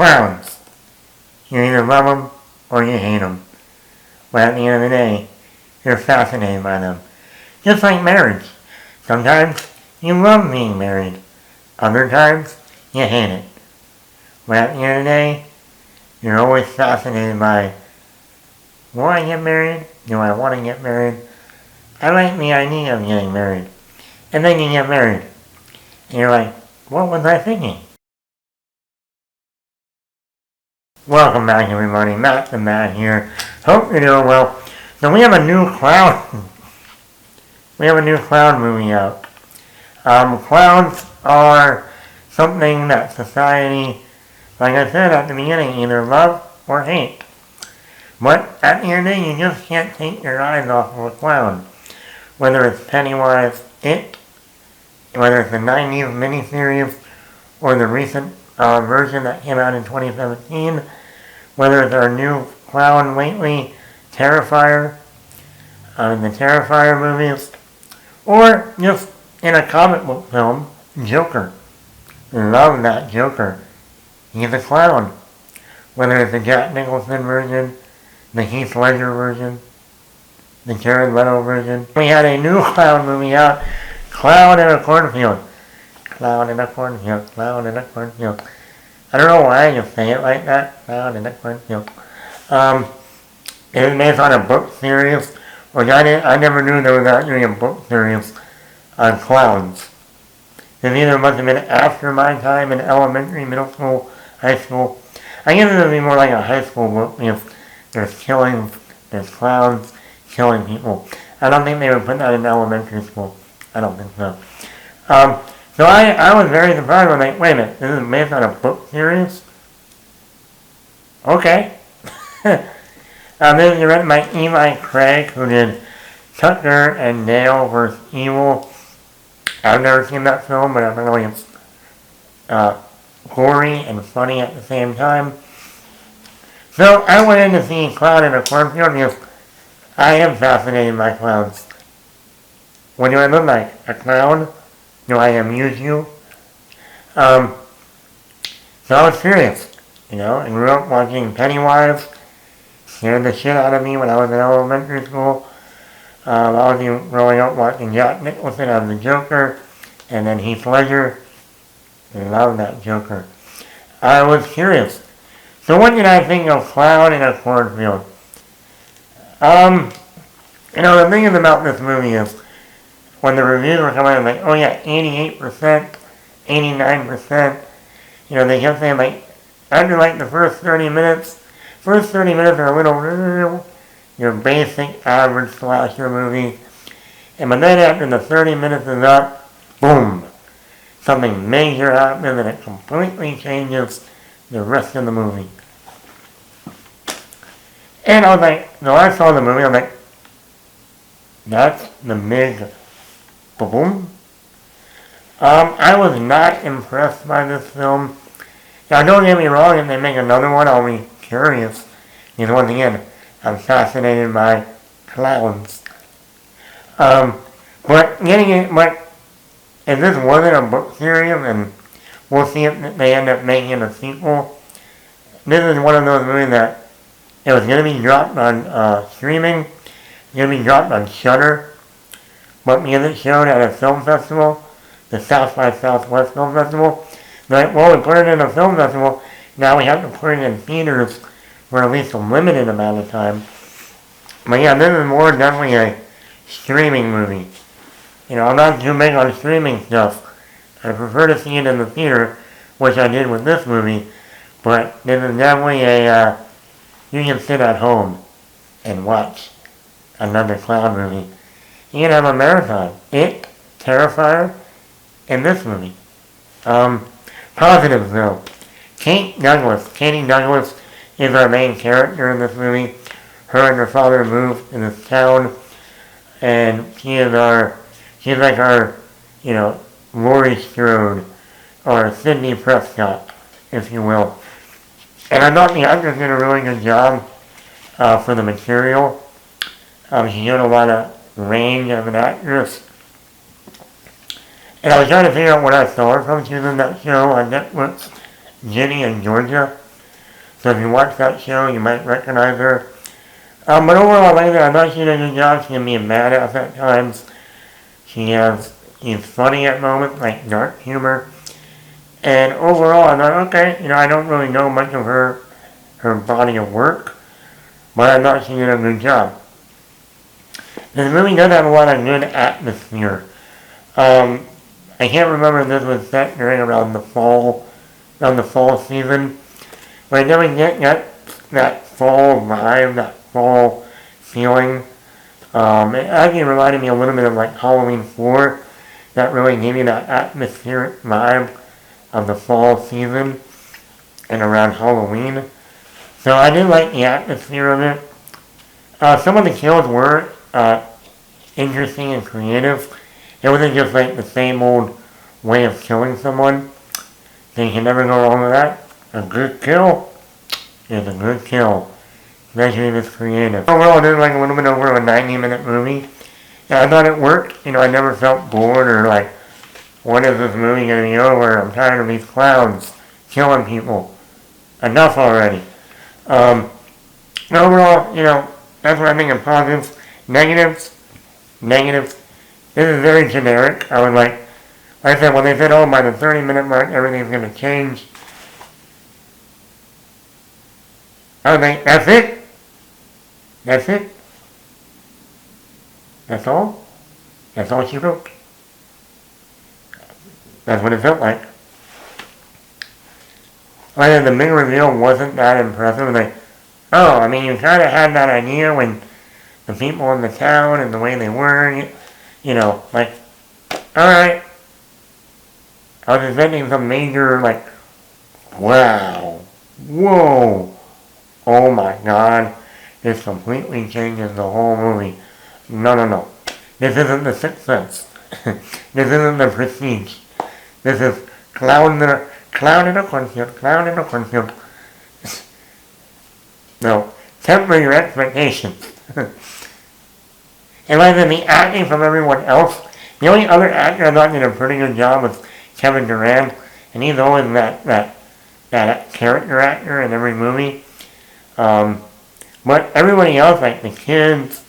Clowns. You either love them or you hate them. But at the end of the day, you're fascinated by them. Just like marriage. Sometimes you love being married. Other times you hate it. But at the end of the day, you're always fascinated by, will I get married? Do I want to get married? I like the idea of getting married. And then you get married. And you're like, what was I thinking? Welcome back, everybody. Matt the Matt here. Hope you're doing well. So we have a new clown. We have a new clown movie out. Clowns are something that society, like I said at the beginning, either love or hate. But at the end of the day, you just can't take your eyes off of a clown. Whether it's Pennywise, It, whether it's the 90s miniseries, or the recent version that came out in 2017, whether it's our new clown lately, Terrifier, the Terrifier movies, or just in a comic book film, Joker. Love that Joker. He's a clown. Whether it's the Jack Nicholson version, the Heath Ledger version, the Jared Leto version. We had a new clown movie out, Clown in a Cornfield. Clown in a cornfield, clown in a cornfield. I don't know why I just say it like that, clown in a cornfield. It was based on a book series, which I never knew there was actually a book series on clowns. It either must have been after my time in elementary, middle school, high school. I guess it would be more like a high school book because there's killings, there's clowns killing people. I don't think they would put that in elementary school. I don't think so. So I was very surprised. I was like, wait a minute, this is based on a book series? Okay. This is written by Eli Craig, who did Tucker and Dale vs. Evil. I've never seen that film, but apparently it's gory and funny at the same time. So I went in to see Clown in a Cornfield because I am fascinated by clowns. What do I look like? A clown? Do I amuse you? So I was curious, I grew up watching Pennywise, scared the shit out of me when I was in elementary school. I was even growing up watching Jack Nicholson as the Joker, and then Heath Ledger. I love that Joker. I was curious. So what did I think of Clown in a Cornfield? The thing is about this movie is, when the reviews were coming out, like, oh yeah, 88%, 89%, they kept saying, like, after, like, the first 30 minutes are a little, your basic, average slasher movie, but then after the 30 minutes is up, boom, something major happens and it completely changes the rest of the movie. And I was like, so I saw the movie, I'm like, that's the big boom. I was not impressed by this film. Now don't get me wrong, if they make another one, I'll be curious. Because once again, I'm fascinated by clowns. But if this wasn't a book series, and we'll see if they end up making a sequel, this is one of those movies that it was going to be dropped on streaming, going to be dropped on Shudder, but because it showed at a film festival, the South by Southwest Film Festival, they're like, well, we put it in a film festival, now we have to put it in theaters for at least a limited amount of time. But yeah, this is more definitely a streaming movie. I'm not too big on streaming stuff. I prefer to see it in the theater, which I did with this movie, but this is definitely you can sit at home and watch another clown movie. You can have a marathon. It, Terrifier, and this movie. Positives though. Katie Douglas is our main character in this movie. Her and her father moved to this town, and she's like our, Laurie Strode, or Sidney Prescott, if you will. And I thought the actress did a really good job for the material. She showed a lot of range as an actress. And I was trying to figure out what I saw her from. She was in that show on Netflix, Ginny and Georgia. So if you watch that show, you might recognize her. But overall, like I said, I thought she did a good job. She can be mad at us at times. She's funny at moments, like dark humor. And overall, I thought, okay, I don't really know much of her body of work, but I thought she did a good job. This movie does have a lot of good atmosphere. I can't remember if this was set during around the fall season, but I never get that fall vibe, that fall feeling. It actually reminded me a little bit of like Halloween 4, that really gave me that atmospheric vibe of the fall season and around Halloween. So I did like the atmosphere of it. Some of the kills were interesting and creative. It wasn't just like the same old way of killing someone. So you can never go wrong with that. A good kill is a good kill. Especially if it's creative. Overall, it is like a little bit over a 90-minute movie. And I thought it worked. I never felt bored or like, when is this movie going to be over? I'm tired of these clowns killing people. Enough already. Overall, that's what I think of positives. Negatives. This is very generic. I would like I said, when they said, oh, by the 30-minute mark, everything's going to change. I was like, that's it? That's it? That's all? That's all she wrote. That's what it felt like. Like, the big reveal wasn't that impressive. Like, oh, I mean, you kind of had that idea when the people in the town and the way they were, like, alright. I was expecting some major, like, wow, whoa, oh my god, this completely changes the whole movie. No. This isn't The Sixth Sense. This isn't The Prestige. This is Clown in a Cornfield. No, temper your expectations. And like the acting from everyone else, the only other actor I thought did a pretty good job was Kevin Durant, and he's always that character actor in every movie. But everybody else, like the kids,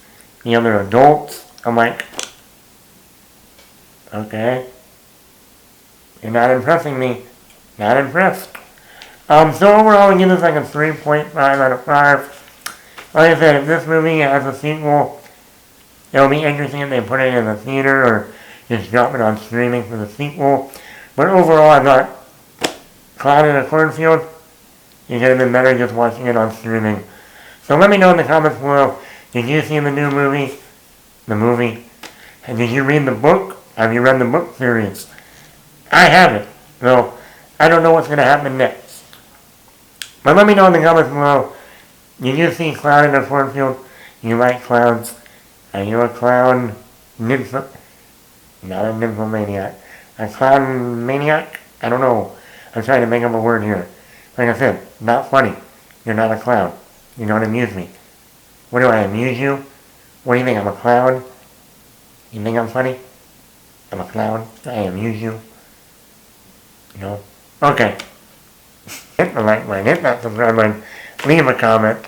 the other adults, I'm like, okay, you're not impressing me. Not impressed. So overall, I give this like a 3.5 out of 5. Like I said, if this movie has a sequel, it'll be interesting if they put it in the theater or just drop it on streaming for the sequel. But overall, I thought Clown in a Cornfield, it could have been better just watching it on streaming. So let me know in the comments below, did you see the new movie? And did you read the book? Have you read the book series? I haven't. So I don't know what's going to happen next. But let me know in the comments below, did you see Clown in a Cornfield? You like clowns? Are you a clown? Not a nymphomaniac. A clown maniac? I don't know. I'm trying to make up a word here. Like I said, not funny. You're not a clown. You don't amuse me. What do I amuse you? What do you think? I'm a clown? You think I'm funny? I'm a clown. I amuse you. No? Okay. Hit the like button, hit that subscribe button, leave a comment.